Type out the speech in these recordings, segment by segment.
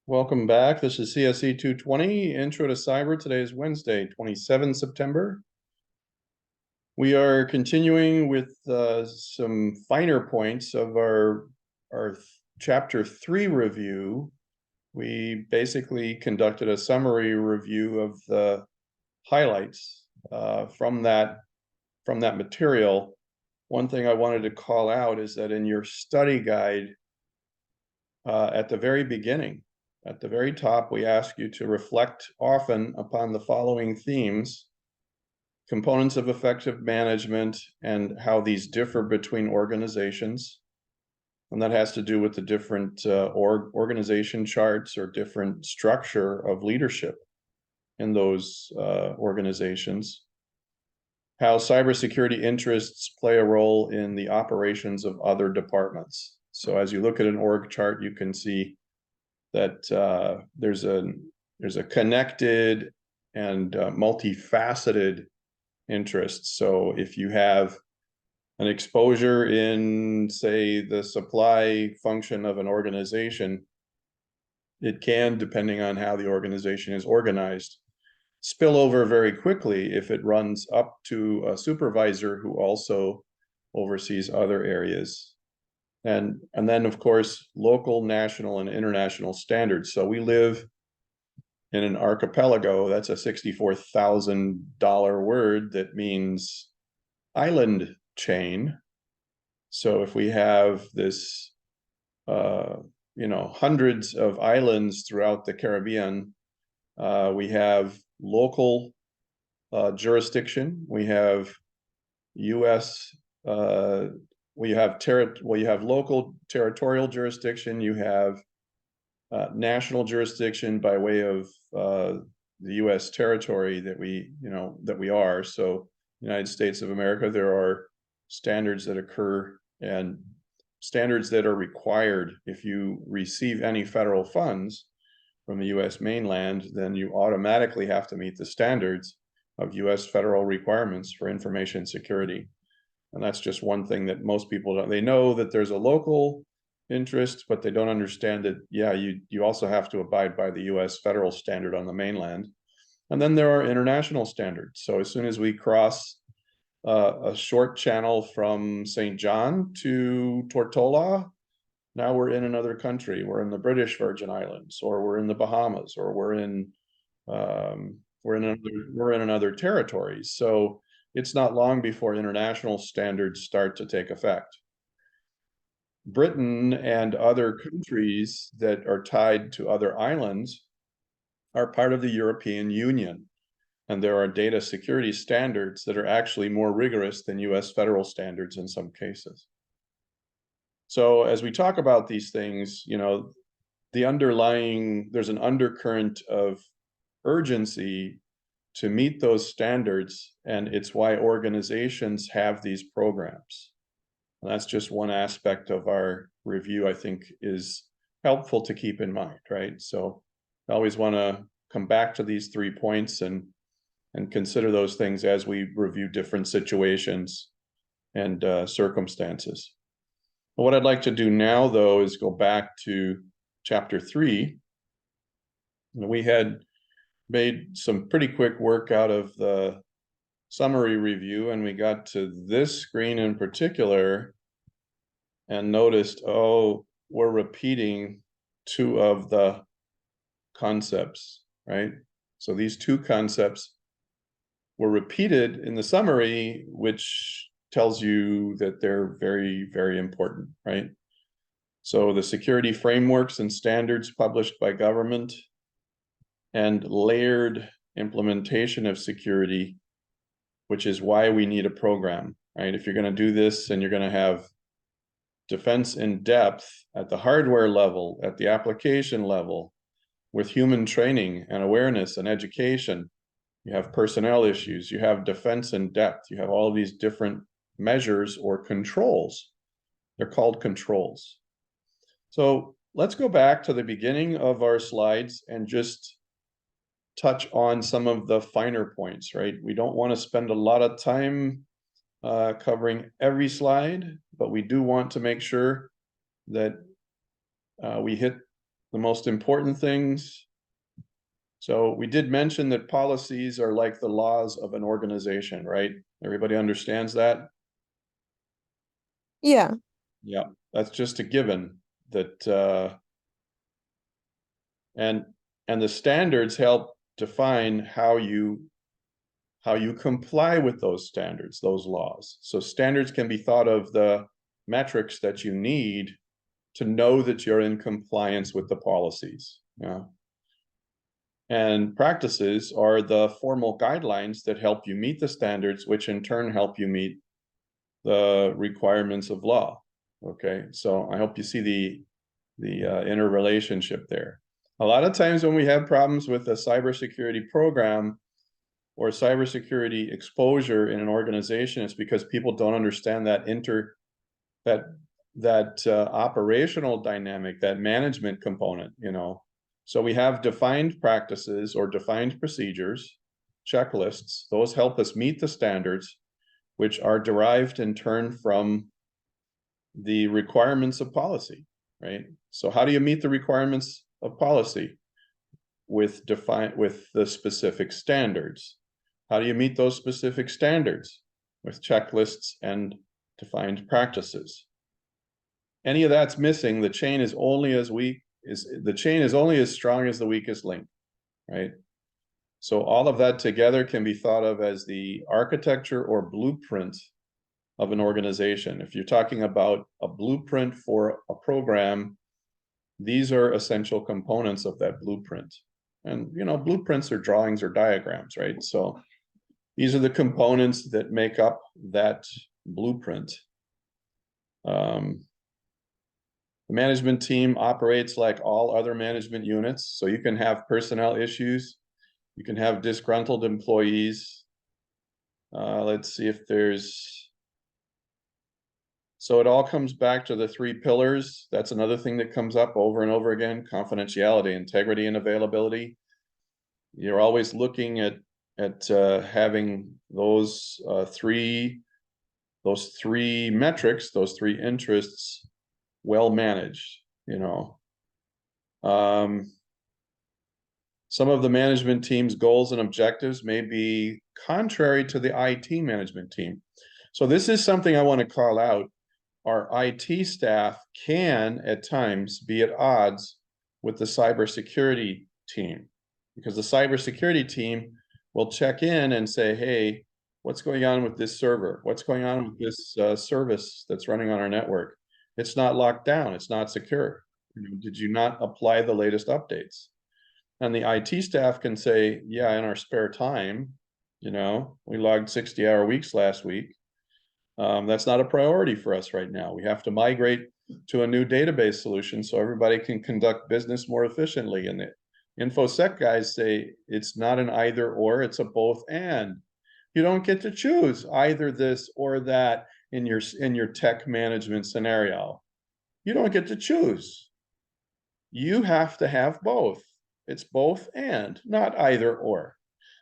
Welcome back. This is CSC220, Intro to Cyber. Today is Wednesday, 27 September. We are continuing with some finer points of our Chapter 3 review. We basically conducted a summary review of the highlights from that material. One thing I wanted to call out is that in your study guide, at the very beginning, at the very top, we ask you to reflect often upon the following themes: components of effective management and how these differ between organizations. And that has to do with the different organization charts or different structure of leadership in those organizations. How cybersecurity interests play a role in the operations of other departments. So as you look at an org chart, you can see that there's a connected and multifaceted interest. So if you have an exposure in, say, the supply function of an organization, it can, depending on how the organization is organized, spill over very quickly if it runs up to a supervisor who also oversees other areas. And then, of course, local, national, and international standards. So we live in an archipelago. That's a $64,000 word that means island chain. So if we have this, hundreds of islands throughout the Caribbean, we have local jurisdiction, we have U.S. You have local territorial jurisdiction, you have national jurisdiction by way of the U.S. territory that we are. So United States of America, there are standards that occur and standards that are required. If you receive any federal funds from the U.S. mainland, then you automatically have to meet the standards of U.S. federal requirements for information security. And that's just one thing that most people don't. They know that there's a local interest, but they don't understand that, yeah, you also have to abide by the US federal standard on the mainland. And then there are international standards. So as soon as we cross a short channel from St. John to Tortola, now we're in another country. We're in the British Virgin Islands, or we're in the Bahamas, or we're in another territory. So it's not long before international standards start to take effect. Britain and other countries that are tied to other islands are part of the European Union, and there are data security standards that are actually more rigorous than US federal standards in some cases. So as we talk about these things, there's an undercurrent of urgency to meet those standards, and it's why organizations have these programs. And that's just one aspect of our review I think is helpful to keep in mind, right? So I always want to come back to these 3 points and consider those things as we review different situations and circumstances. What I'd like to do now, though, is go back to Chapter 3. We had made some pretty quick work out of the summary review, and we got to this screen in particular and noticed, oh, we're repeating 2 of the concepts, right? So these 2 concepts were repeated in the summary, which tells you that they're very, very important, right? So the security frameworks and standards published by government and layered implementation of security, which is why we need a program, right? If you're going to do this and you're going to have defense in depth at the hardware level, at the application level, with human training and awareness and education, you have personnel issues, you have defense in depth, you have all these different measures or controls. They're called controls. So let's go back to the beginning of our slides and just touch on some of the finer points, right? We don't want to spend a lot of time covering every slide, but we do want to make sure that we hit the most important things. So we did mention that policies are like the laws of an organization, right? Everybody understands that? Yeah. Yeah, that's just a given that and the standards help define how you comply with those standards, those laws. So standards can be thought of the metrics that you need to know that you're in compliance with the policies. Yeah. And practices are the formal guidelines that help you meet the standards, which in turn help you meet the requirements of law. Okay, so I hope you see the interrelationship there. A lot of times when we have problems with a cybersecurity program or cybersecurity exposure in an organization, it's because people don't understand that operational dynamic, that management component, you know. So we have defined practices or defined procedures, checklists. Those help us meet the standards, which are derived in turn from the requirements of policy, right? So how do you meet the requirements of policy? With the specific standards. How do you meet those specific standards? With checklists and defined practices. Any of that's missing, the chain is only as strong as the weakest link, right? So all of that together can be thought of as the architecture or blueprint of an organization. If you're talking about a blueprint for a program, these are essential components of that blueprint. And, you know, blueprints are drawings or diagrams, right? So these are the components that make up that blueprint. The management team operates like all other management units. So you can have personnel issues. You can have disgruntled employees. Let's see if there's... So it all comes back to the 3 pillars. That's another thing that comes up over and over again: confidentiality, integrity, and availability. You're always looking at having those three metrics, those 3 interests, well managed. You know, some of the management team's goals and objectives may be contrary to the IT management team. So this is something I want to call out. Our IT staff can at times be at odds with the cybersecurity team, because the cybersecurity team will check in and say, hey, what's going on with this server? What's going on with this service that's running on our network? It's not locked down. It's not secure. Did you not apply the latest updates? And the IT staff can say, yeah, in our spare time, you know, we logged 60-hour weeks last week. That's not a priority for us right now. We have to migrate to a new database solution so everybody can conduct business more efficiently. And the InfoSec guys say it's not an either or, it's a both and. You don't get to choose either this or that in your tech management scenario. You don't get to choose. You have to have both. It's both and, not either or.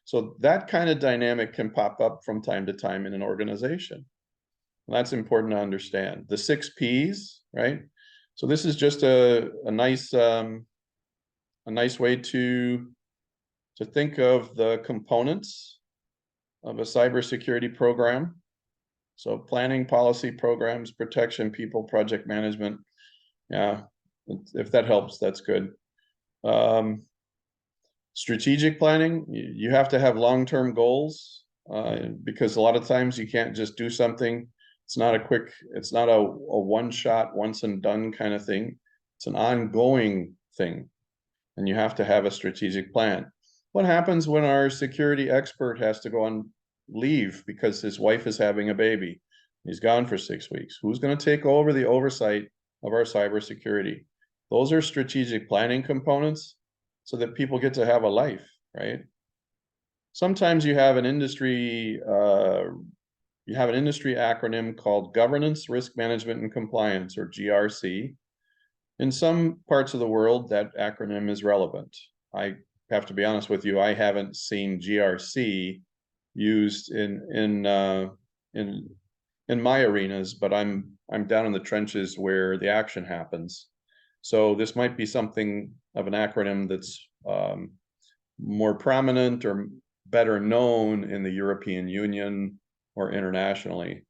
So that kind of dynamic can pop up from time to time in an organization. That's important to understand. The 6 Ps, right? So this is just a nice way to think of the components of a cybersecurity program. So planning, policy, programs, protection, people, project management. Yeah, if that helps, that's good. Strategic planning, you have to have long-term goals because a lot of times you can't just do something. It's not a one-shot, once and done kind of thing. It's an ongoing thing, and you have to have a strategic plan. What happens when our security expert has to go on leave because his wife is having a baby? He's gone for 6 weeks. Who's going to take over the oversight of our cybersecurity? Those are strategic planning components so that people get to have a life, right? Sometimes you have an industry acronym called Governance, Risk Management, and Compliance, or GRC. In some parts of the world, that acronym is relevant. I have to be honest with you, I haven't seen GRC used in my arenas, but I'm down in the trenches where the action happens. So this might be something of an acronym that's more prominent or better known in the European Union or internationally.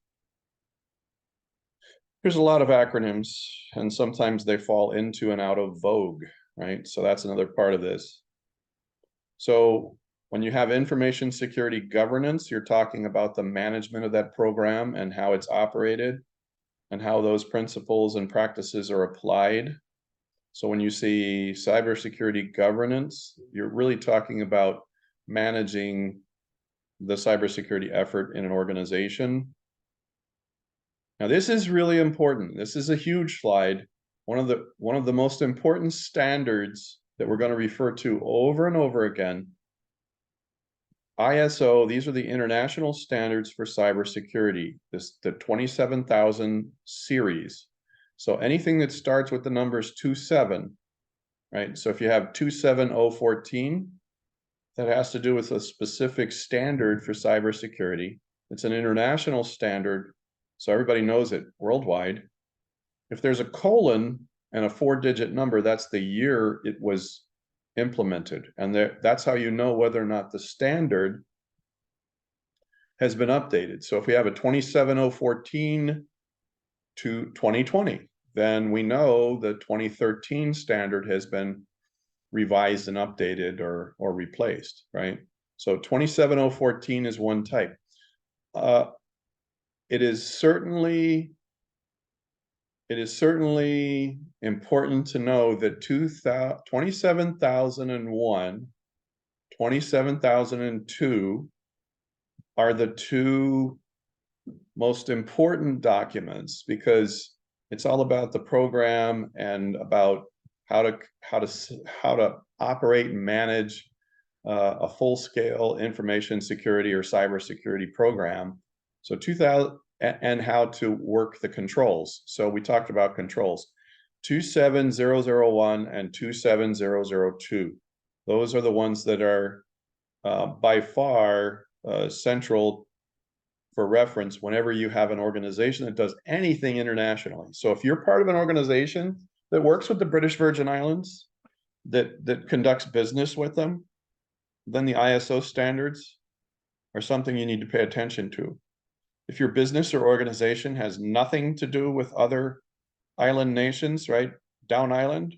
There's a lot of acronyms, and sometimes they fall into and out of vogue, right? So that's another part of this. So when you have information security governance, you're talking about the management of that program and how it's operated and how those principles and practices are applied. So when you see cybersecurity governance, you're really talking about managing the cybersecurity effort in an organization. Now, this is really important. This is a huge slide. One of the most important standards that we're going to refer to over and over again. ISO, these are the international standards for cybersecurity, the 27,000 series. So anything that starts with the numbers 27, right? So if you have 27014, that has to do with a specific standard for cybersecurity. It's an international standard, so everybody knows it worldwide. If there's a colon and a 4-digit number, that's the year it was implemented. And that's how you know whether or not the standard has been updated. So if we have a 27014 to 2020, then we know the 2013 standard has been revised and updated or replaced, right? So 27014 is one type. It is certainly important to know that 27,001, 27,002 are the two most important documents, because it's all about the program and about how to operate and manage a full-scale information security or cybersecurity program. So 2000 and how to work the controls. So we talked about controls. 27001 and 27002. Those are the ones that are by far central for reference whenever you have an organization that does anything internationally. So if you're part of an organization that works with the British Virgin Islands, that conducts business with them, then the ISO standards are something you need to pay attention to. If your business or organization has nothing to do with other island nations, right, down island,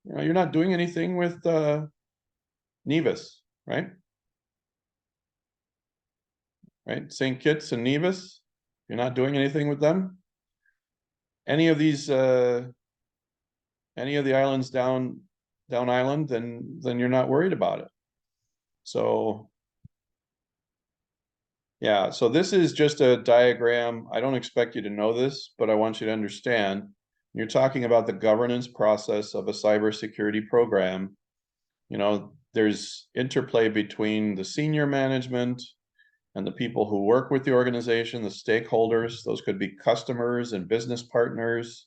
you're not doing anything with Nevis, right? Right, St. Kitts and Nevis, you're not doing anything with them. Any of these, any of the islands down island, then you're not worried about it. So yeah, so this is just a diagram. I don't expect you to know this, but I want you to understand. You're talking about the governance process of a cybersecurity program. There's interplay between the senior management and the people who work with the organization, the stakeholders. Those could be customers and business partners,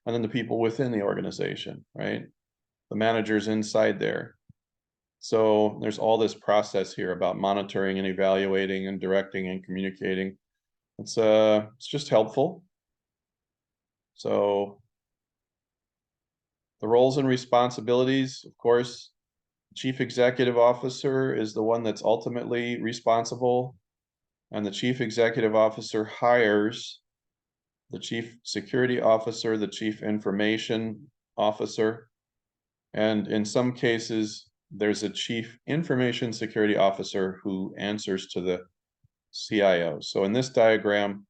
and then the people within the organization, right? The managers inside there. So there's all this process here about monitoring and evaluating and directing and communicating. It's just helpful. So the roles and responsibilities, of course, Chief Executive Officer is the one that's ultimately responsible, and the Chief Executive Officer hires the Chief Security Officer, the Chief Information Officer, and in some cases, there's a Chief Information Security Officer who answers to the CIO. So in this diagram,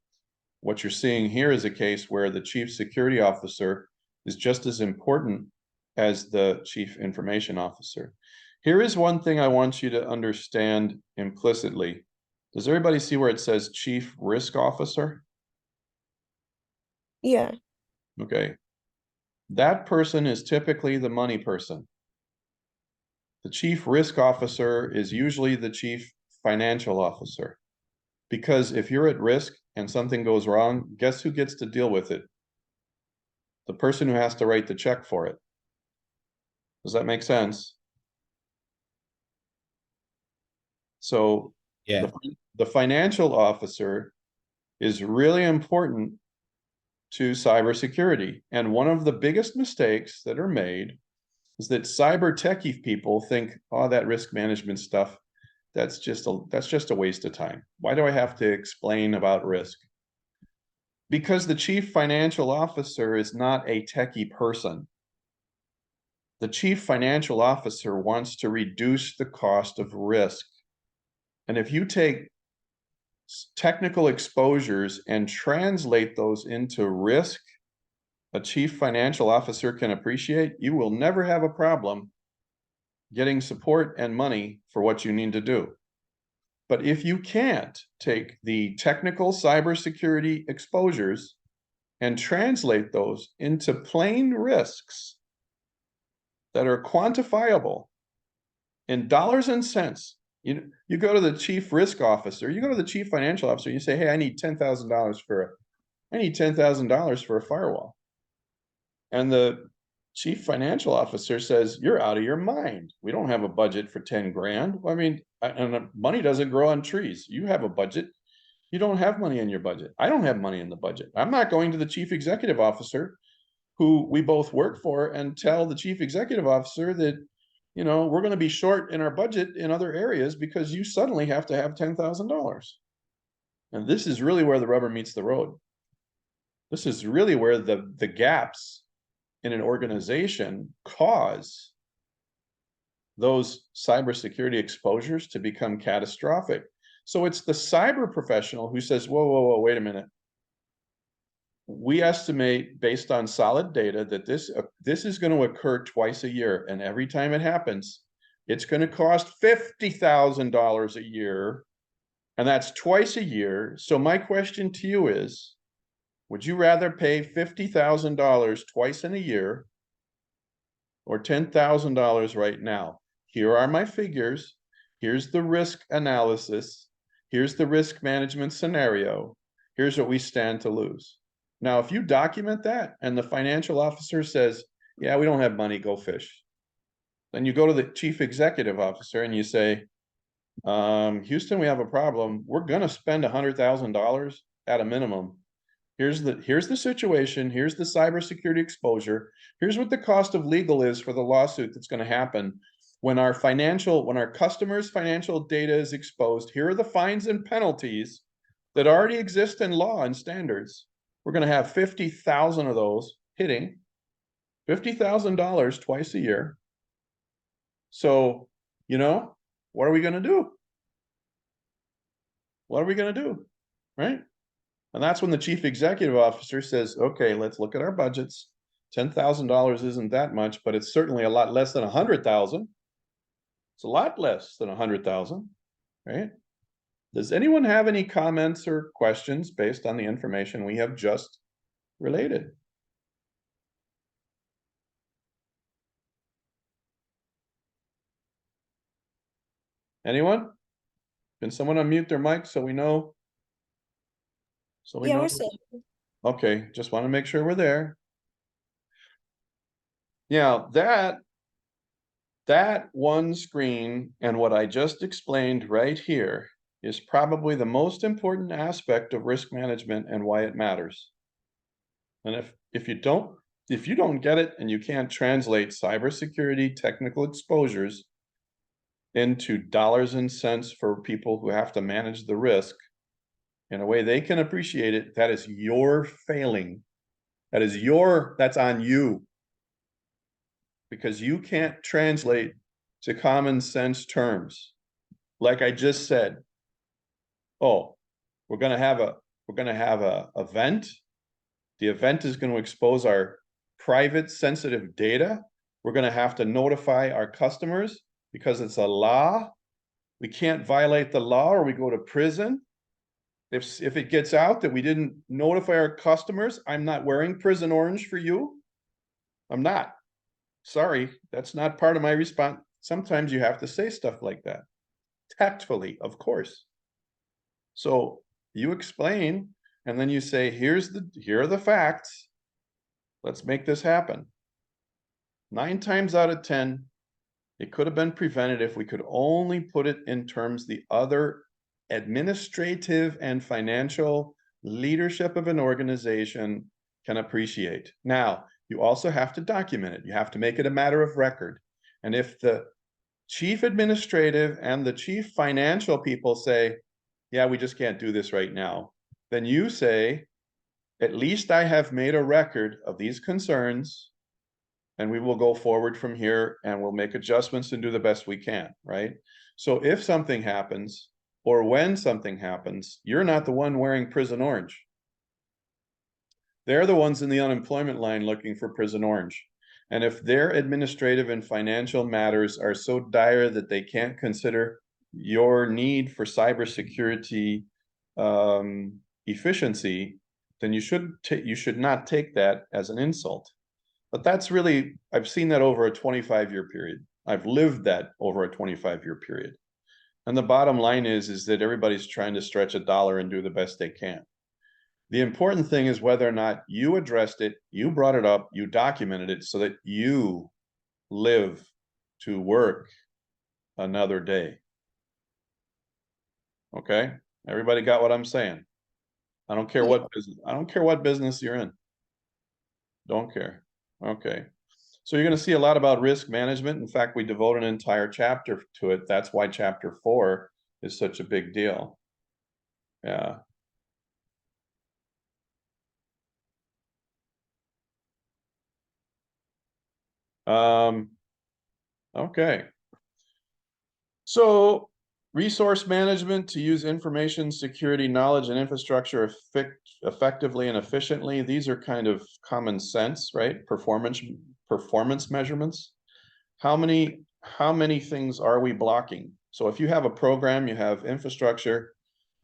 what you're seeing here is a case where the Chief Security Officer is just as important as the Chief Information Officer. Here is one thing I want you to understand implicitly. Does everybody see where it says Chief Risk Officer? Yeah. Okay. That person is typically the money person. The Chief Risk Officer is usually the Chief Financial Officer. Because if you're at risk and something goes wrong, guess who gets to deal with it? The person who has to write the check for it. Does that make sense? So Yeah. the financial officer is really important to cybersecurity. And one of the biggest mistakes that are made is that cyber techie people think, oh, that risk management stuff, that's just a waste of time. Why do I have to explain about risk? Because the chief financial officer is not a techie person. The chief financial officer wants to reduce the cost of risk. And if you take technical exposures and translate those into risk a chief financial officer can appreciate, you will never have a problem getting support and money for what you need to do. But if you can't take the technical cybersecurity exposures and translate those into plain risks that are quantifiable in dollars and cents, you go to the chief risk officer, you go to the chief financial officer, you say, hey, I need $10,000 for a firewall. And the chief financial officer says, you're out of your mind. We don't have a budget for 10 grand. I mean, and money doesn't grow on trees. You have a budget. You don't have money in your budget. I don't have money in the budget. I'm not going to the chief executive officer who we both work for and tell the chief executive officer that, we're going to be short in our budget in other areas because you suddenly have to have $10,000. And this is really where the rubber meets the road. This is really where the gaps in an organization cause those cybersecurity exposures to become catastrophic. So it's the cyber professional who says, whoa, wait a minute. We estimate based on solid data that this is going to occur twice a year. And every time it happens, it's going to cost $50,000 a year. And that's twice a year. So my question to you is, would you rather pay $50,000 twice in a year or $10,000 right now? Here are my figures. Here's the risk analysis. Here's the risk management scenario. Here's what we stand to lose. Now, if you document that and the financial officer says, yeah, we don't have money, go fish. Then you go to the chief executive officer and you say, Houston, we have a problem. We're going to spend $100,000 at a minimum. Here's the situation. Here's the cybersecurity exposure. Here's what the cost of legal is for the lawsuit that's going to happen when our customers' financial data is exposed. Here are the fines and penalties that already exist in law and standards. We're going to have 50,000 of those hitting, $50,000 twice a year. So, what are we going to do? What are we going to do? Right? And that's when the chief executive officer says, okay, let's look at our budgets. $10,000 isn't that much, but it's certainly a lot less than 100,000. It's a lot less than 100,000, right? Does anyone have any comments or questions based on the information we have just related? Anyone? Can someone unmute their mic so we know? Yeah, we're safe. Okay, just want to make sure we're there. Yeah, that one screen and what I just explained right here is probably the most important aspect of risk management and why it matters. And if you don't get it and you can't translate cybersecurity technical exposures into dollars and cents for people who have to manage the risk in a way they can appreciate it, that is your failing. That's on you. Because you can't translate to common sense terms. Like I just said, oh, we're gonna have a event. The event is going to expose our private sensitive data. We're going to have to notify our customers because it's a law. We can't violate the law or we go to prison. If it gets out that we didn't notify our customers, I'm not wearing prison orange for you. I'm not. Sorry, that's not part of my response. Sometimes you have to say stuff like that. Tactfully, of course. So you explain, and then you say, here are the facts. Let's make this happen. 9 times out of 10, it could have been prevented if we could only put it in terms the other administrative and financial leadership of an organization can appreciate. Now, you also have to document it. You have to make it a matter of record. And if the chief administrative and the chief financial people say, yeah, we just can't do this right now, then you say, at least I have made a record of these concerns, and we will go forward from here and we'll make adjustments and do the best we can, right? So if something happens, or when something happens, you're not the one wearing prison orange. They're the ones in the unemployment line looking for prison orange. And if their administrative and financial matters are so dire that they can't consider your need for cybersecurity efficiency, then you should not take that as an insult. But that's really, I've seen that over a 25-year period. I've lived that over a 25-year period. And the bottom line is that everybody's trying to stretch a dollar and do the best they can. The important thing is whether or not you addressed it, you brought it up, you documented it so that you live to work another day. Okay? Everybody got what I'm saying? I don't care what business, I don't care what business you're in. Don't care. Okay. So you're going to see a lot about risk management. In fact, we devote an entire chapter to it. That's why chapter 4 is such a big deal. Yeah. Okay. So resource management to use information security knowledge and infrastructure effectively and efficiently. These are kind of common sense, right? Performance measurements. How many things are we blocking? So if you have a program, you have infrastructure.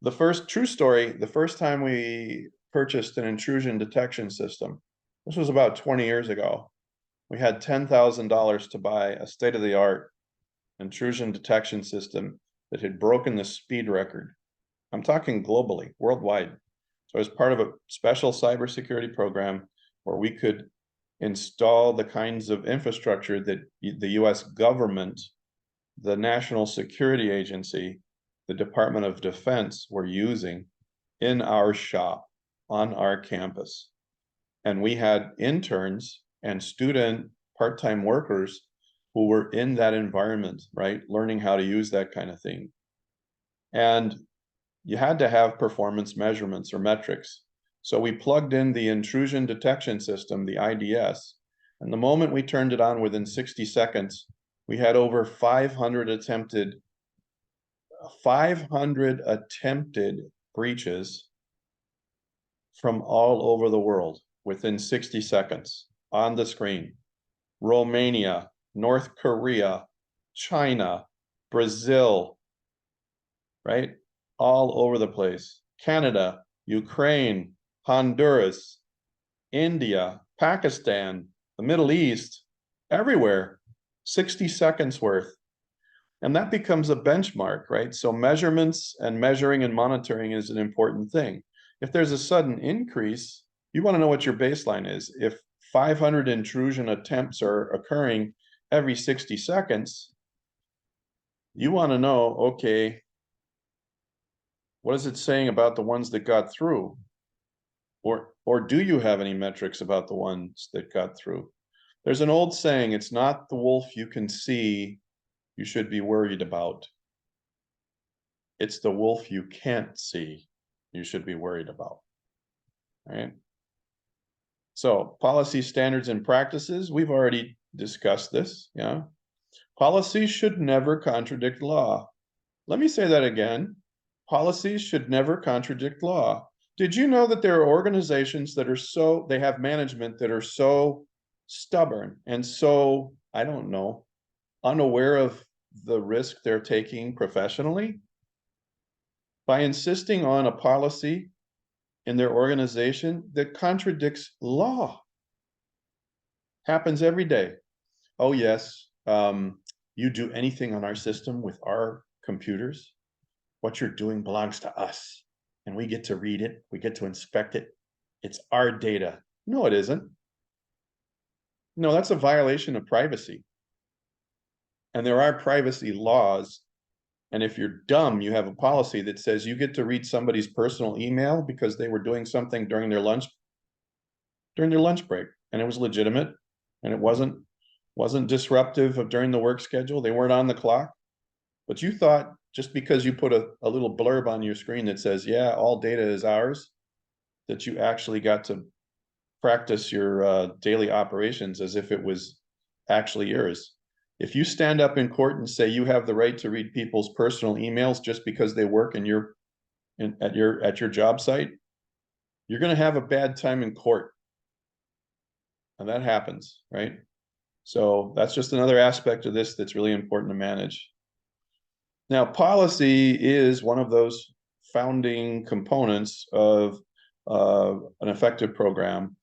The first true story, the first time we purchased an intrusion detection system, this was about 20 years ago. We had $10,000 to buy a state-of-the-art intrusion detection system that had broken the speed record. I'm talking globally, worldwide. So as part of a special cybersecurity program where we could install the kinds of infrastructure that the US government, the National Security Agency, the Department of Defense were using in our shop on our campus. And we had interns and student part-time workers who were in that environment, right? Learning how to use that kind of thing. And you had to have performance measurements or metrics. So we plugged in the intrusion detection system, the IDS, and the moment we turned it on within 60 seconds, we had over 500 attempted breaches from all over the world within 60 seconds on the screen. Romania, North Korea, China, Brazil, right? All over the place. Canada, Ukraine, Honduras, India, Pakistan, the Middle East, everywhere, 60 seconds worth. And that becomes a benchmark, right? So measurements and measuring and monitoring is an important thing. If there's a sudden increase, you want to know what your baseline is. If 500 intrusion attempts are occurring every 60 seconds, you want to know, okay, what is it saying about the ones that got through? Or do you have any metrics about the ones that got through? There's an old saying, it's not the wolf you can see you should be worried about. It's the wolf you can't see you should be worried about, right? So policy, standards, and practices, we've already discussed this, yeah? Policies should never contradict law. Let me say that again. Policies should never contradict law. Did you know that there are organizations that are they have management that are so stubborn and so, I don't know, unaware of the risk they're taking professionally? By insisting on a policy in their organization that contradicts law. Happens every day. Oh yes, you do anything on our system with our computers, what you're doing belongs to us, and we get to read it, we get to inspect it. It's our data. No, it isn't. No, that's a violation of privacy. And there are privacy laws. And if you're dumb, you have a policy that says you get to read somebody's personal email because they were doing something during their lunch during their lunch break, and it was legitimate, and it wasn't disruptive of during the work schedule. They weren't on the clock. But you thought just because you put a little blurb on your screen that says, yeah, all data is ours, that you actually got to practice your daily operations as if it was actually yours. If you stand up in court and say you have the right to read people's personal emails just because they work at your job site, you're going to have a bad time in court. And that happens, right? So that's just another aspect of this that's really important to manage. Now, policy is one of those founding components of an effective program.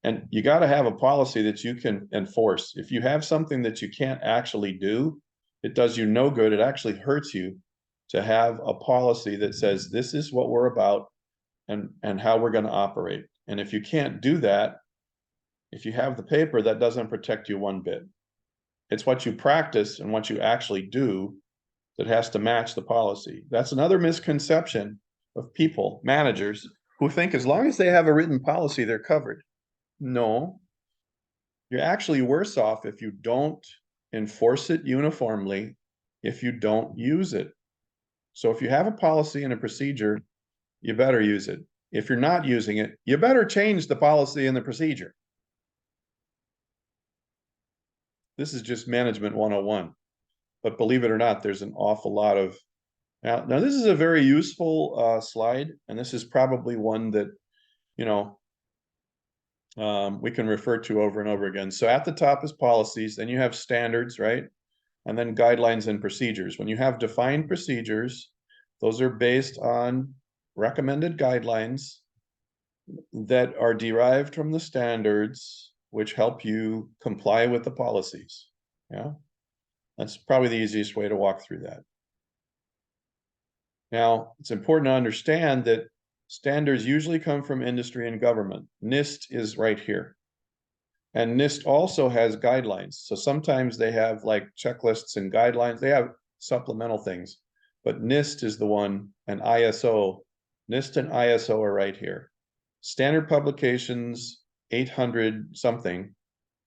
And you got to have a policy that you can enforce. If you have something that you can't actually do, it does you no good. It actually hurts you to have a policy that says this is what we're about and how we're going to operate. And if you can't do that, if you have the paper, that doesn't protect you one bit. It's what you practice and what you actually do that has to match the policy. That's another misconception of people, managers, who think as long as they have a written policy, they're covered. No, you're actually worse off if you don't enforce it uniformly, if you don't use it. So if you have a policy and a procedure, you better use it. If you're not using it, you better change the policy and the procedure. This is just management 101. But believe it or not, there's an awful lot of now this is a very useful slide, and this is probably one that we can refer to over and over again. So at the top is policies, then you have standards, right? And then guidelines and procedures. When you have defined procedures, those are based on recommended guidelines that are derived from the standards, which help you comply with the policies. Yeah, that's probably the easiest way to walk through that. Now, it's important to understand that standards usually come from industry and government. NIST is right here. And NIST also has guidelines. So sometimes they have like checklists and guidelines. They have supplemental things. But NIST is the one, and ISO. NIST and ISO are right here. Standard publications, 800 something.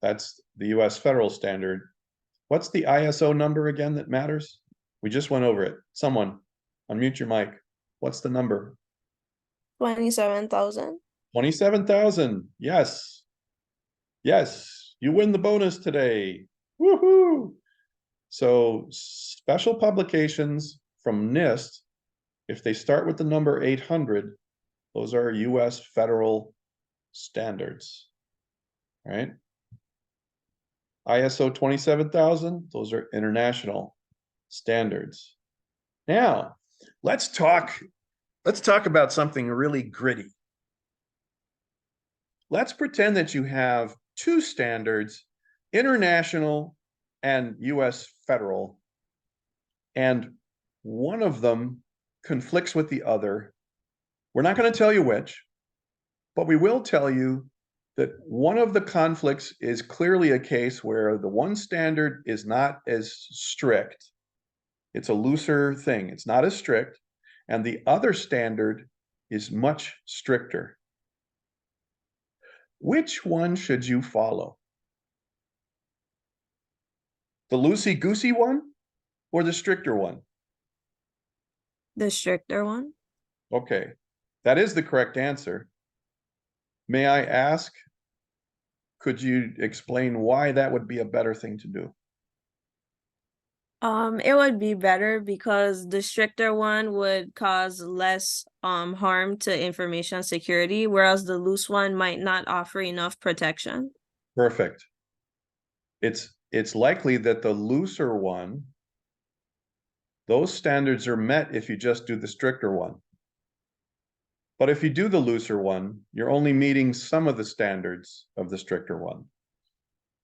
That's the US federal standard. What's the ISO number again that matters? We just went over it. Someone, unmute your mic. What's the number? 27,000. 27,000. Yes. Yes, you win the bonus today. Woohoo! So special publications from NIST, if they start with the number 800, those are US federal standards, right? ISO 27,000, those are international standards. Now, let's talk about something really gritty. Let's pretend that you have two standards, international and US federal, and one of them conflicts with the other. We're not going to tell you which, but we will tell you that one of the conflicts is clearly a case where the one standard is not as strict. It's a looser thing. It's not as strict. And the other standard is much stricter. Which one should you follow? The loosey-goosey one or the stricter one? The stricter one. Okay, that is the correct answer. May I ask, could you explain why that would be a better thing to do? It would be better because the stricter one would cause less harm to information security, whereas the loose one might not offer enough protection. Perfect. It's likely that the looser one, those standards are met if you just do the stricter one. But if you do the looser one, you're only meeting some of the standards of the stricter one.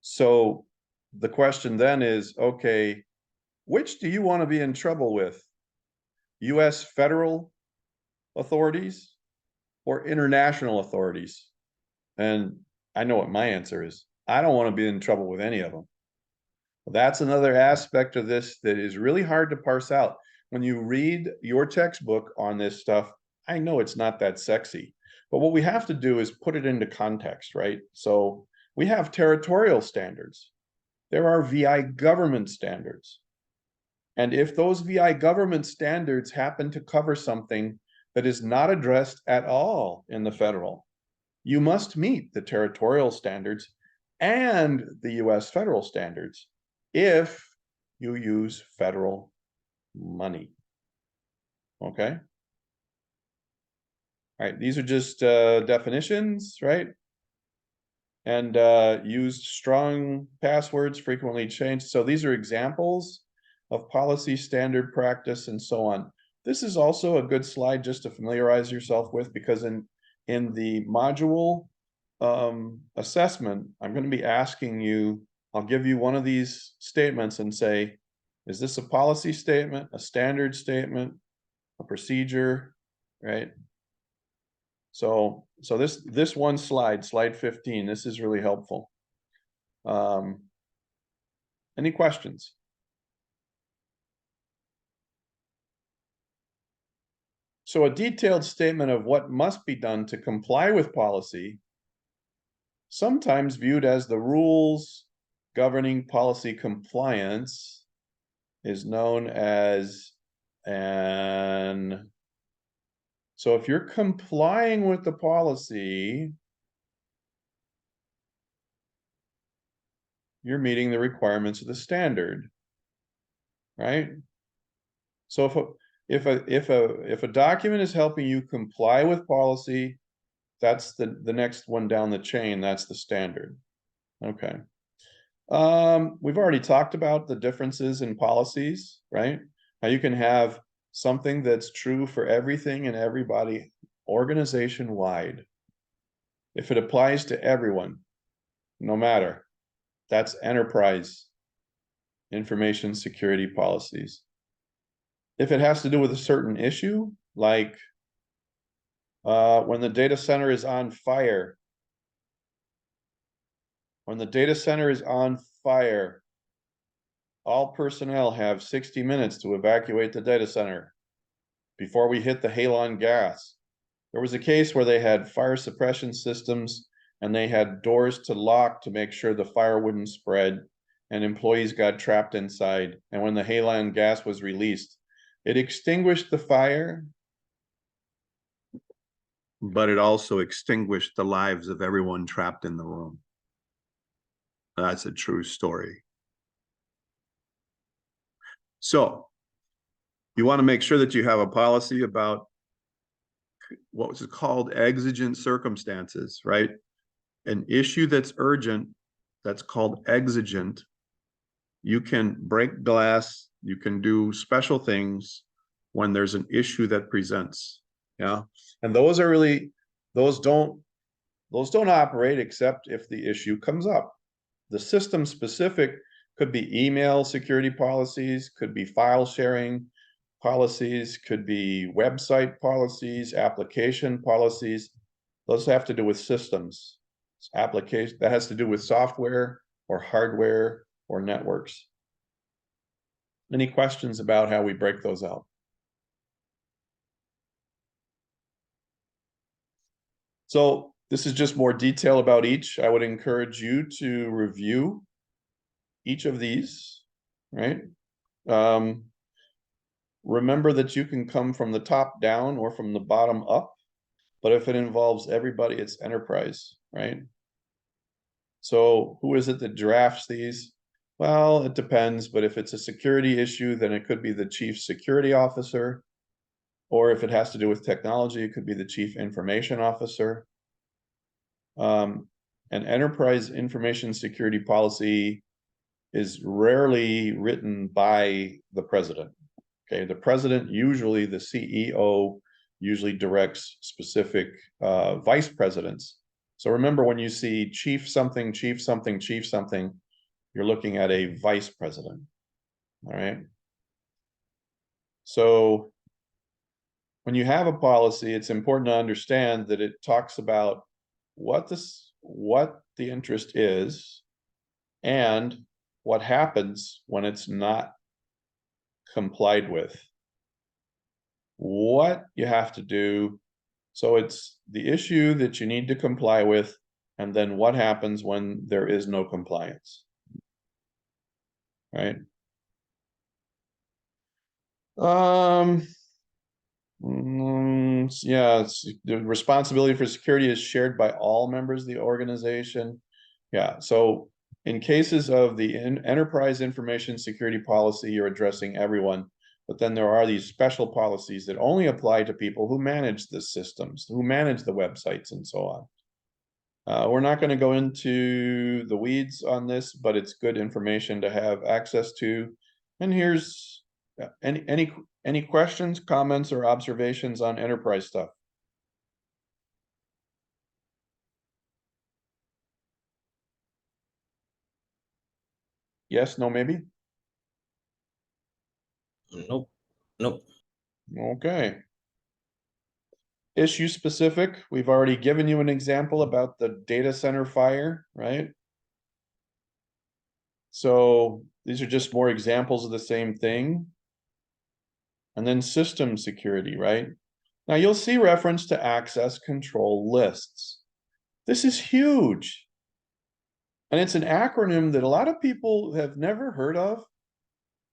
So the question then is, okay, which do you want to be in trouble with? US federal authorities or international authorities? And I know what my answer is. I don't want to be in trouble with any of them. That's another aspect of this that is really hard to parse out. When you read your textbook on this stuff, I know it's not that sexy, But what we have to do is put it into context, right? So we have territorial standards. There are VI government standards. And if those VI government standards happen to cover something that is not addressed at all in the federal, you must meet the territorial standards and the US federal standards if you use federal money. Okay? All right, these are just definitions, right? And used strong passwords, frequently changed. So these are examples of policy, standard, practice, and so on. This is also a good slide just to familiarize yourself with, because in the module assessment, I'm going to be asking you, I'll give you one of these statements and say, is this a policy statement, a standard statement, a procedure, right? So this one slide 15, this is really helpful. Any questions? So a detailed statement of what must be done to comply with policy, sometimes viewed as the rules governing policy compliance, is known as an. So if you're complying with the policy, you're meeting the requirements of the standard, right? So if a document is helping you comply with policy, that's the next one down the chain, that's the standard. Okay. We've already talked about the differences in policies, right? How you can have something that's true for everything and everybody organization-wide. If it applies to everyone, no matter, that's enterprise information security policies. If it has to do with a certain issue, like when the data center is on fire, when the data center is on fire, all personnel have 60 minutes to evacuate the data center before we hit the halon gas. There was a case where they had fire suppression systems and they had doors to lock to make sure the fire wouldn't spread, and employees got trapped inside. And when the halon gas was released, it extinguished the fire, but it also extinguished the lives of everyone trapped in the room. That's a true story. So you want to make sure that you have a policy about what was called exigent circumstances, right? An issue that's urgent, that's called exigent. You can break glass, you can do special things when there's an issue that presents. Yeah. And those are really, those don't operate except if the issue comes up. The system specific could be email security policies, could be file sharing policies, could be website policies, application policies. Those have to do with systems. Application that has to do with software or hardware or networks. Any questions about how we break those out? So this is just more detail about each. I would encourage you to review each of these, right? Remember that you can come from the top down or from the bottom up, but if it involves everybody, it's enterprise, right? So who is it that drafts these? Well, it depends, but if it's a security issue, then it could be the chief security officer, or if it has to do with technology, it could be the chief information officer. An enterprise information security policy is rarely written by the president. Okay, the president, usually the CEO, usually directs specific vice presidents. So remember, when you see chief something, chief something, chief something, you're looking at a vice president. All right. So when you have a policy, it's important to understand that it talks about what the interest is and what happens when it's not complied with. What you have to do So it's the issue that you need to comply with, and then what happens when there is no compliance, right? Yeah, the responsibility for security is shared by all members of the organization. Yeah, so in cases of the enterprise information security policy, you're addressing everyone, but then there are these special policies that only apply to people who manage the systems, who manage the websites and so on. We're not going to go into the weeds on this, but it's good information to have access to. And here's any questions, comments, or observations on enterprise stuff? Yes, no, maybe? Nope. Nope. Okay. Issue specific, we've already given you an example about the data center fire, right? So these are just more examples of the same thing. And then system security, right? Now you'll see reference to access control lists. This is huge. And it's an acronym that a lot of people have never heard of,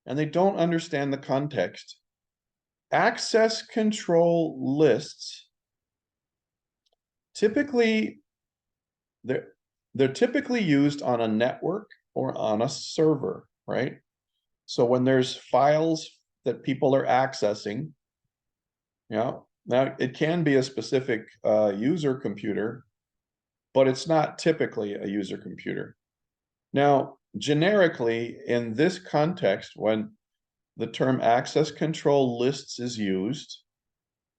and they don't understand the context. Access control lists, typically, they're typically used on a network or on a server, right? So when there's files that people are accessing, now it can be a specific user computer, but it's not typically a user computer. Now, generically, in this context, when the term access control lists is used,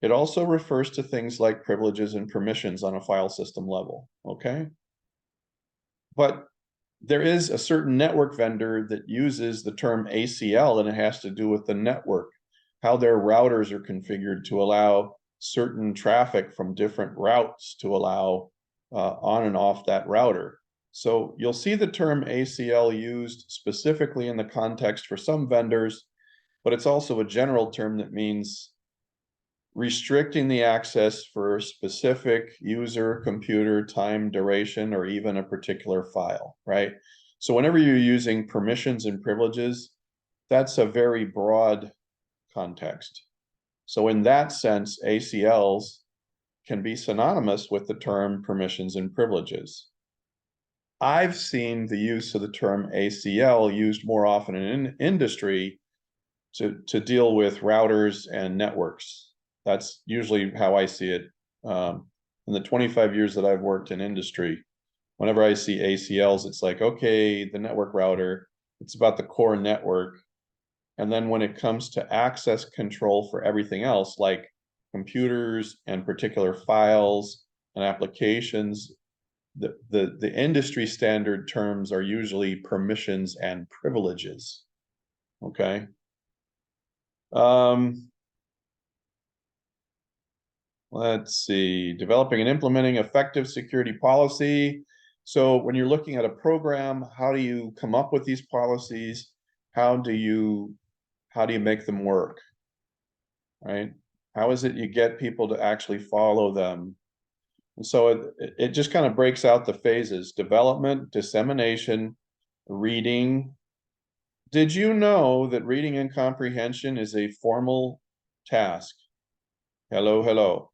it also refers to things like privileges and permissions on a file system level, okay? But there is a certain network vendor that uses the term ACL, and it has to do with the network, how their routers are configured to allow certain traffic from different routes to allow on and off that router. So you'll see the term ACL used specifically in the context for some vendors, but it's also a general term that means restricting the access for a specific user, computer, time, duration, or even a particular file, right? So whenever you're using permissions and privileges, that's a very broad context. So in that sense, ACLs can be synonymous with the term permissions and privileges. I've seen the use of the term ACL used more often in industry to deal with routers and networks. That's usually how I see it. In the 25 years that I've worked in industry, whenever I see ACLs, it's like, okay, the network router, it's about the core network. And then when it comes to access control for everything else, like computers and particular files and applications, the industry standard terms are usually permissions and privileges. Okay. Let's see, developing and implementing effective security policy. So when you're looking at a program, how do you come up with these policies? How do you make them work? Right? How is it you get people to actually follow them? And so it just kind of breaks out the phases: development, dissemination, reading. Did you know that reading and comprehension is a formal task? Hello, hello.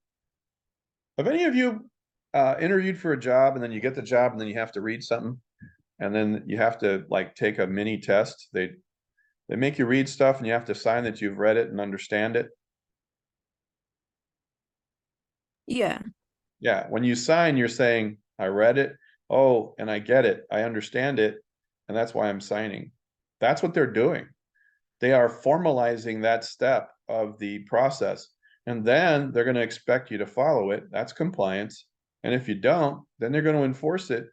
Have any of you interviewed for a job and then you get the job and then you have to read something and then you have to like take a mini test? They make you read stuff and you have to sign that you've read it and understand it. Yeah. Yeah, when you sign, you're saying, I read it, oh, and I get it, I understand it, and that's why I'm signing. That's what they're doing. They are formalizing that step of the process. And then they're going to expect you to follow it. That's compliance. And if you don't, then they're going to enforce it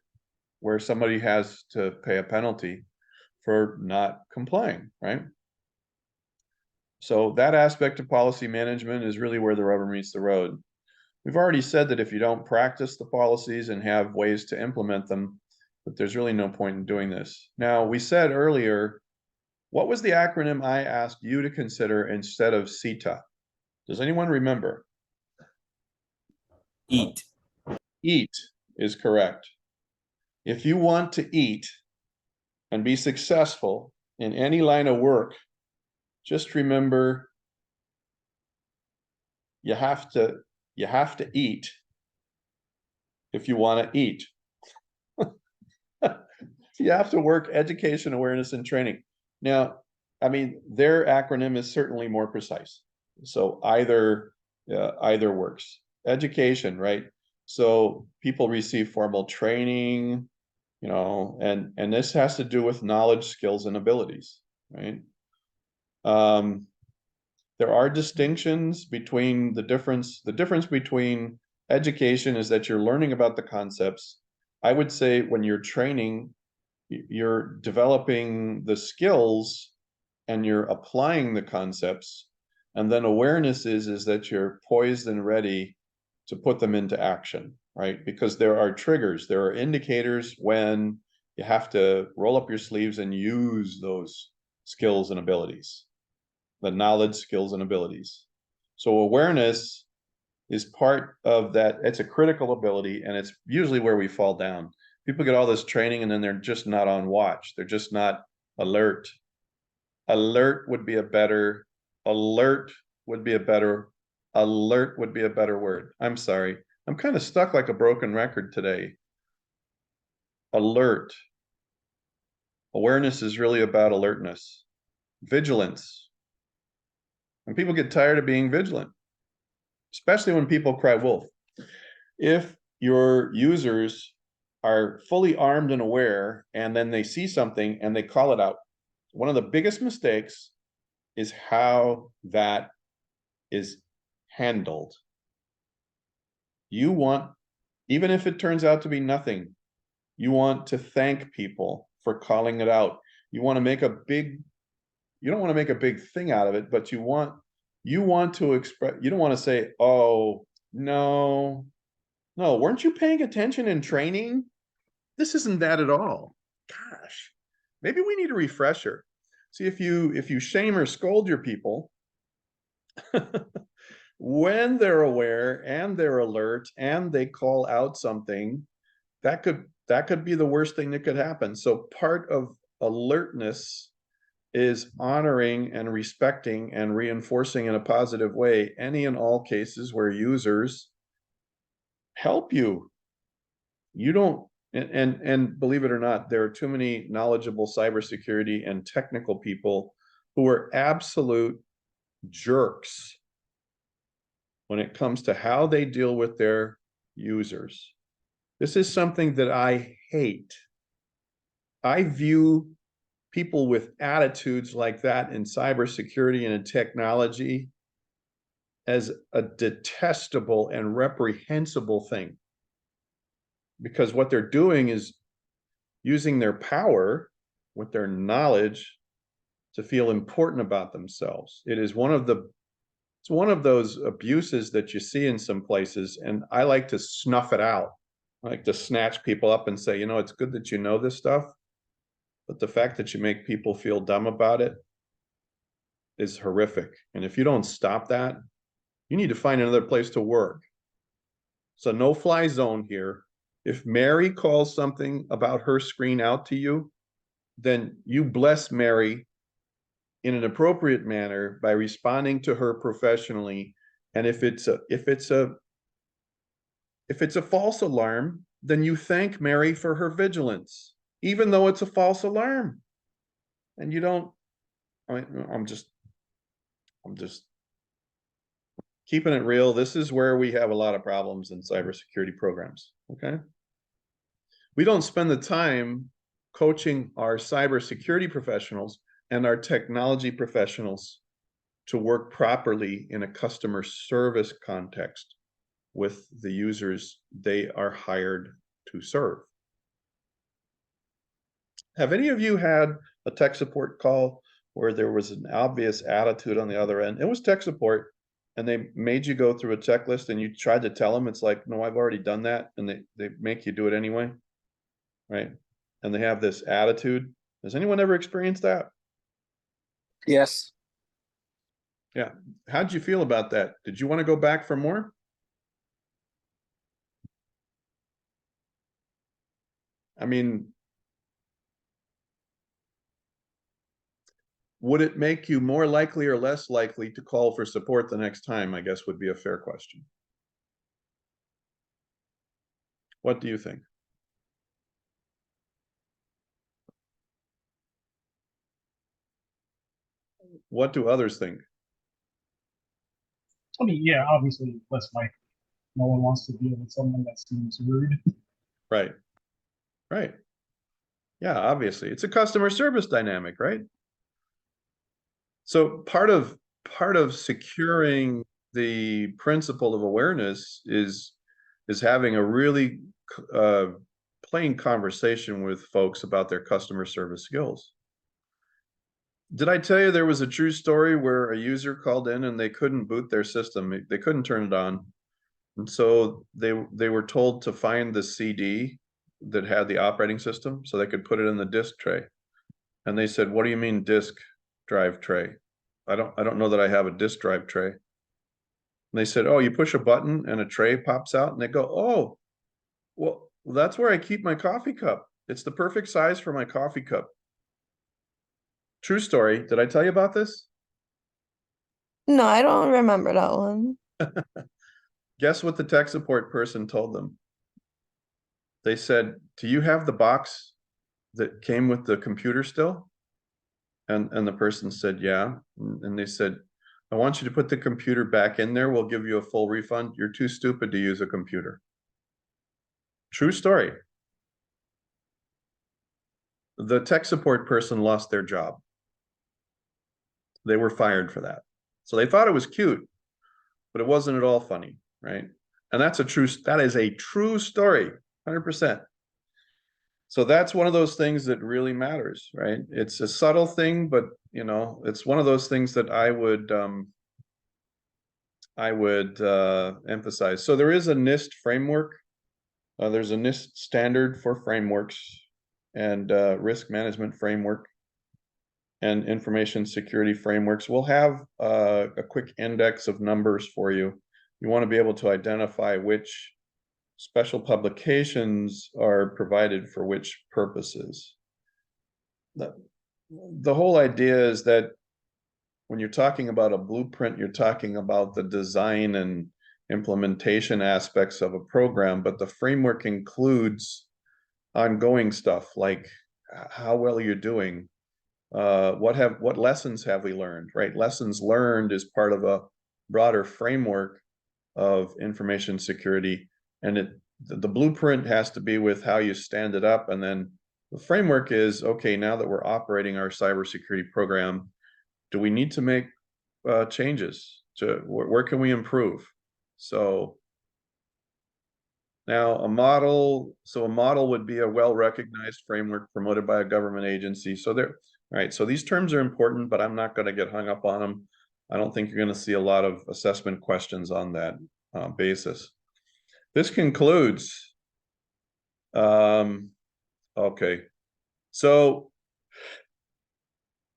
where somebody has to pay a penalty for not complying, right? So that aspect of policy management is really where the rubber meets the road. We've already said that if you don't practice the policies and have ways to implement them, that there's really no point in doing this. Now, we said earlier, what was the acronym I asked you to consider instead of CETA? Does anyone remember? Eat. Eat is correct. If you want to eat and be successful in any line of work, just remember you have to eat if you want to eat. You have to work education, awareness, and training. Now, I mean, their acronym is certainly more precise. So either works. Education, right? So people receive formal training, you know, and this has to do with knowledge, skills, and abilities, right? There are distinctions between the difference between education is that you're learning about the concepts. I would say when you're training, you're developing the skills and you're applying the concepts. And then awareness is that you're poised and ready to put them into action, right? Because there are triggers, there are indicators when you have to roll up your sleeves and use those skills and abilities, the knowledge, skills, and abilities. So awareness is part of that. It's a critical ability, and it's usually where we fall down. People get all this training and then they're just not on watch. They're just not alert. Alert would be a better word. I'm sorry. I'm kind of stuck like a broken record today. Alert. Awareness is really about alertness. Vigilance. And people get tired of being vigilant, especially when people cry wolf. If your users are fully armed and aware, and then they see something and they call it out, one of the biggest mistakes is how that is handled. You want, even if it turns out to be nothing, you want to thank people for calling it out. You want to make a big, you don't want to make a big thing out of it, but you want to express, you don't want to say, oh, no, weren't you paying attention in training? This isn't that at all. Gosh, maybe we need a refresher. See, if you shame or scold your people, when they're aware and they're alert and they call out something, that could be the worst thing that could happen. So part of alertness is honoring and respecting and reinforcing in a positive way any and all cases where users help you. You don't, and believe it or not, there are too many knowledgeable cybersecurity and technical people who are absolute jerks when it comes to how they deal with their users. This is something that I hate. I view people with attitudes like that in cybersecurity and in technology as a detestable and reprehensible thing. Because what they're doing is using their power with their knowledge to feel important about themselves. It's one of those abuses that you see in some places, and I like to snuff it out. I like to snatch people up and say, you know, it's good that you know this stuff, but the fact that you make people feel dumb about it is horrific. And if you don't stop that, you need to find another place to work. So no-fly zone here. If Mary calls something about her screen out to you, then you bless Mary in an appropriate manner by responding to her professionally. And if it's a false alarm, then you thank Mary for her vigilance, even though it's a false alarm. And you don't, I'm just keeping it real. This is where we have a lot of problems in cybersecurity programs, okay? We don't spend the time coaching our cybersecurity professionals and our technology professionals to work properly in a customer service context with the users they are hired to serve. Have any of you had a tech support call where there was an obvious attitude on the other end? It was tech support, and they made you go through a checklist and you tried to tell them, it's like, no, I've already done that. And they make you do it anyway, right? And they have this attitude. Has anyone ever experienced that? Yes. Yeah. How'd you feel about that? Did you want to go back for more? I mean, would it make you more likely or less likely to call for support the next time, I guess would be a fair question. What do you think? What do others think? I mean, yeah, obviously less likely. No one wants to deal with someone that seems rude. Right. Right. Yeah, obviously. It's a customer service dynamic, right? So part of securing the principle of awareness is having a really plain conversation with folks about their customer service skills. Did I tell you there was a true story where a user called in and they couldn't boot their system? They couldn't turn it on. And so they were told to find the CD that had the operating system so they could put it in the disk tray. And they said, "What do you mean disk drive tray? I don't know that I have a disk drive tray." And they said, "Oh, you push a button and a tray pops out." And they go, "Oh, well, that's where I keep my coffee cup. It's the perfect size for my coffee cup." True story. Did I tell you about this? No, I don't remember that one. Guess what the tech support person told them? They said, "Do you have the box that came with the computer still?" And the person said, "Yeah." And they said, "I want you to put the computer back in there. We'll give you a full refund. You're too stupid to use a computer." True story. The tech support person lost their job. They were fired for that. So they thought it was cute, but it wasn't at all funny, right? And that is a true story, 100%. So that's one of those things that really matters, right? It's a subtle thing, but it's one of those things that I would emphasize. So there is a NIST framework. There's a NIST standard for frameworks and risk management framework and information security frameworks. We'll have a quick index of numbers for you. You want to be able to identify which special publications are provided for which purposes. The whole idea is that when you're talking about a blueprint, you're talking about the design and implementation aspects of a program, but the framework includes ongoing stuff like how well you're doing, what lessons have we learned, right? Lessons learned is part of a broader framework of information security, and the blueprint has to be with how you stand it up, and then the framework is, okay, now that we're operating our cybersecurity program, do we need to make changes to where can we improve? So now a model would be a well-recognized framework promoted by a government agency. So right, so these terms are important, but I'm not going to get hung up on them. I don't think you're going to see a lot of assessment questions on that basis. This concludes. Okay, so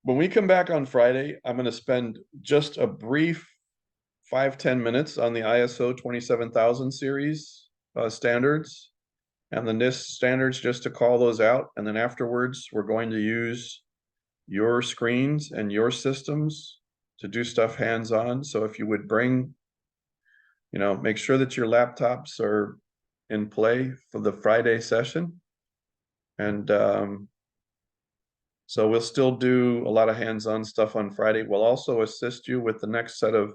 when we come back on Friday, I'm going to spend just a brief 5-10 minutes on the ISO 27000 series standards and the NIST standards, just to call those out. And then afterwards, we're going to use your screens and your systems to do stuff hands-on. So if you would bring, make sure that your laptops are in play for the Friday session. And so we'll still do a lot of hands-on stuff on Friday. We'll also assist you with the next set of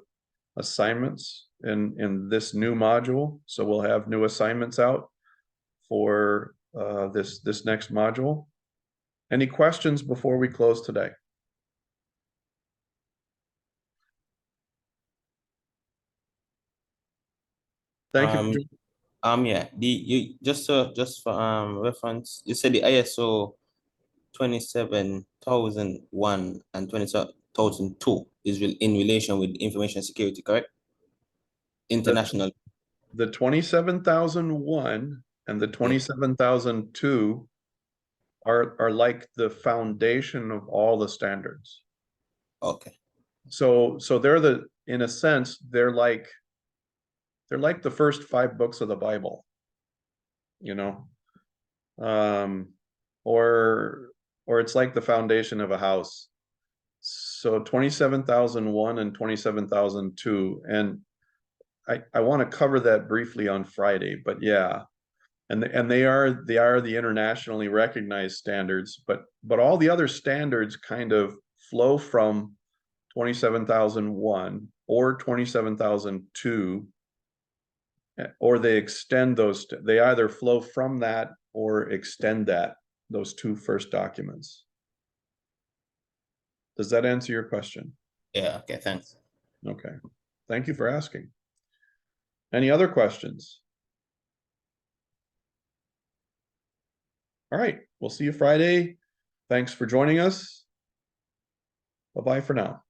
assignments in this new module. So we'll have new assignments out for this next module. Any questions before we close today? Thank you. Yeah, you just for reference, you said the ISO 27001 and 27002 is in relation with information security, correct? International. The 27001 and the 27002 are like the foundation of all the standards. Okay. So they're in a sense, they're like the first 5 books of the Bible. Or it's like the foundation of a house. So 27,001 and 27,002, and I want to cover that briefly on Friday, but yeah. And they are the internationally recognized standards, but all the other standards kind of flow from 27,001 or 27,002, or they extend those. They either flow from that or extend those two first documents. Does that answer your question? Yeah, okay, thanks. Okay, thank you for asking. Any other questions? All right, we'll see you Friday. Thanks for joining us. Bye-bye for now.